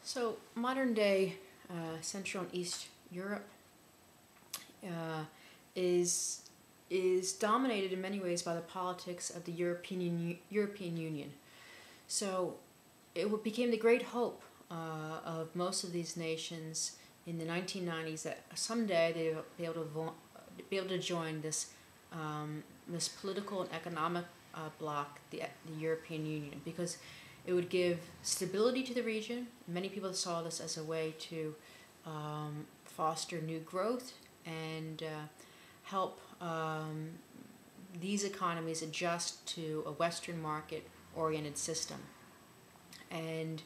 So modern day Central and East Europe uh, is is dominated in many ways by the politics of the European Union. So became the great hope of most of these nations in the 1990s that someday they'll be able to join this political and economic bloc, the European Union, because it would give stability to the region. Many people saw this as a way to foster new growth and help these economies adjust to a Western market-oriented system. And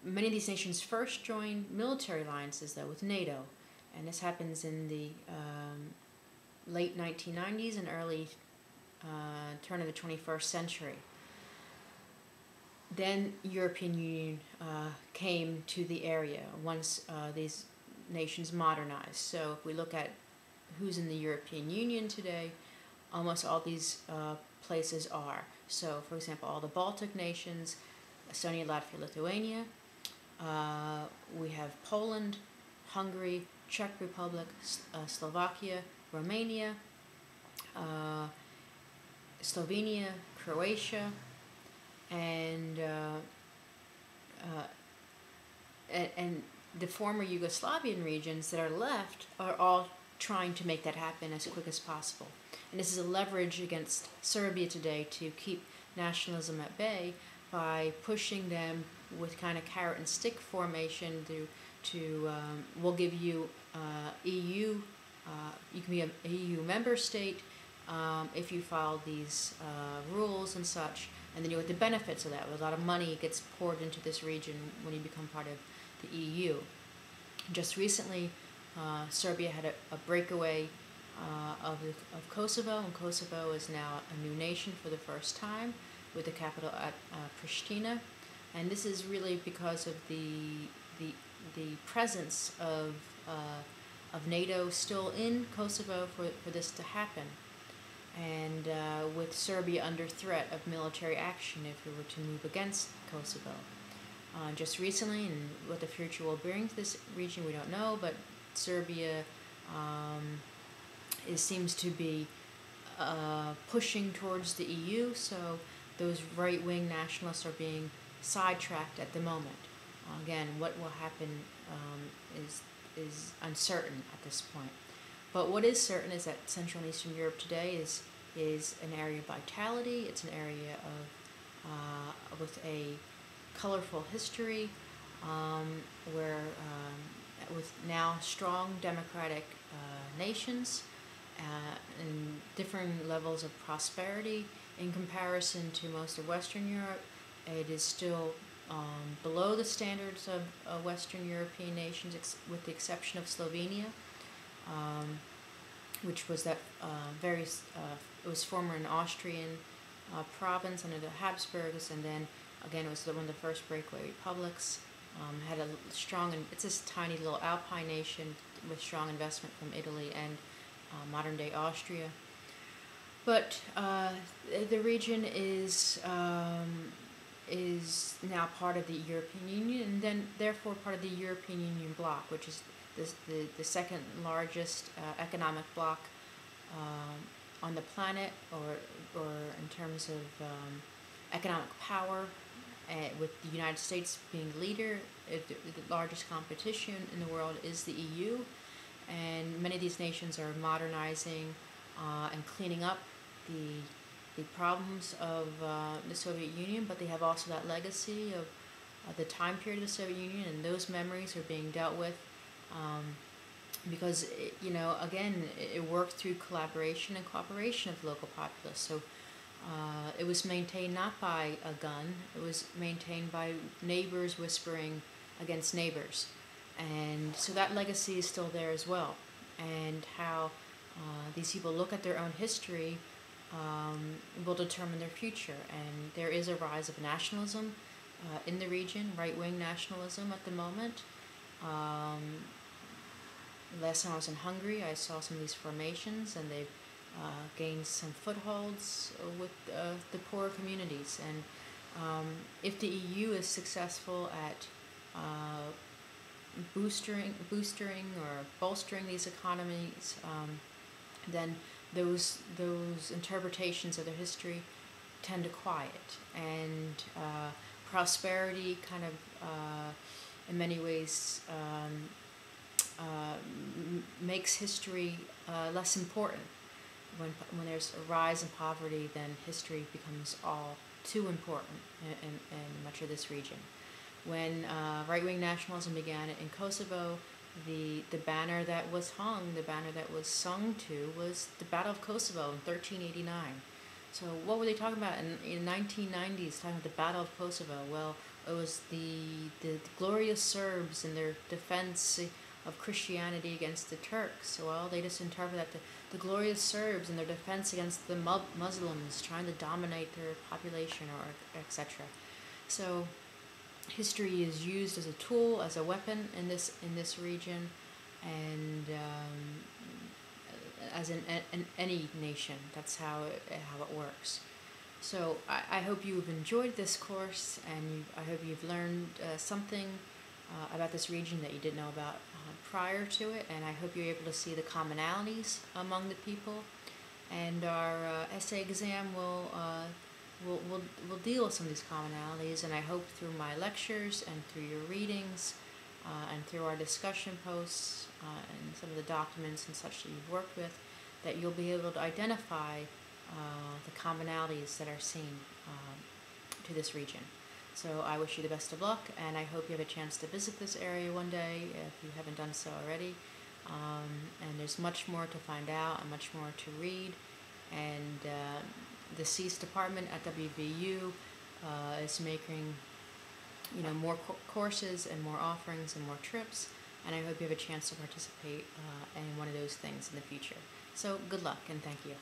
many of these nations first joined military alliances, though, with NATO. And this happens in the late 1990s and early turn of the 21st century. Then European Union came to the area once these nations modernized. So if we look at who's in the European Union today, almost all these places are. So, for example, all the Baltic nations, Estonia, Latvia, Lithuania. We have Poland, Hungary, Czech Republic, Slovakia, Romania, Slovenia, Croatia, and the former Yugoslavian regions that are left are all trying to make that happen as quick as possible. And this is a leverage against Serbia today to keep nationalism at bay by pushing them with kind of carrot and stick formation to we'll give you EU, you can be an EU member state if you follow these rules and such, and then you get the benefits of that. A lot of money gets poured into this region when you become part of the EU. Just recently, Serbia had a breakaway of Kosovo, and Kosovo is now a new nation for the first time, with the capital at Pristina, and this is really because of the presence of NATO still in Kosovo for this to happen, and with Serbia under threat of military action if it were to move against Kosovo. Just recently, and what the future will bring to this region, we don't know, but Serbia seems to be pushing towards the EU, so those right-wing nationalists are being sidetracked at the moment. Again, what will happen is uncertain at this point. But what is certain is that Central and Eastern Europe today is an area of vitality. It's an area of with a colorful history, where with now strong democratic nations and different levels of prosperity in comparison to most of Western Europe. It is still below the standards of Western European nations, with the exception of Slovenia, which was that it was former an Austrian province under the Habsburgs, and then again it was one of the first breakaway republics. Had a strong, and it's this tiny little alpine nation with strong investment from Italy and modern-day Austria. But the region is now part of the European Union, and then therefore part of the European Union bloc, which is the second largest economic bloc on the planet, or in terms of economic power, with the United States being the leader. The largest competition in the world is the EU, and many of these nations are modernizing and cleaning up the problems of the Soviet Union, but they have also that legacy of the time period of the Soviet Union, and those memories are being dealt with because again, it worked through collaboration and cooperation of local populace. So it was maintained not by a gun; it was maintained by neighbors whispering against neighbors, and so that legacy is still there as well. And how these people look at their own history will determine their future. And there is a rise of nationalism in the region, right-wing nationalism at the moment. Last time I was in Hungary, I saw some of these formations, and they've gained some footholds with the poorer communities. And If the EU is successful at boosting or bolstering these economies, then those interpretations of their history tend to quiet, and prosperity kind of in many ways makes history less important. When there's a rise in poverty, then history becomes all too important in much of this region. When right-wing nationalism began in Kosovo, the banner that was hung, the banner that was sung to, was the Battle of Kosovo in 1389. So what were they talking about in 1990s, talking about the Battle of Kosovo? Well, it was the glorious Serbs and their defense of Christianity against the Turks. Well, they just interpret that the glorious Serbs and their defense against the Muslims trying to dominate their population, or etc. So history is used as a tool, as a weapon in this region, and as in any nation. That's how it works. So I hope you've enjoyed this course, and I hope you've learned something about this region that you didn't know about prior to it, and I hope you're able to see the commonalities among the people. And our essay exam will deal with some of these commonalities, and I hope through my lectures and through your readings and through our discussion posts and some of the documents and such that you've worked with, that you'll be able to identify the commonalities that are seen to this region. So I wish you the best of luck, and I hope you have a chance to visit this area one day if you haven't done so already. And there's much more to find out and much more to read. And the CEAS department at WVU is making more courses and more offerings and more trips, and I hope you have a chance to participate in one of those things in the future. So good luck, and thank you.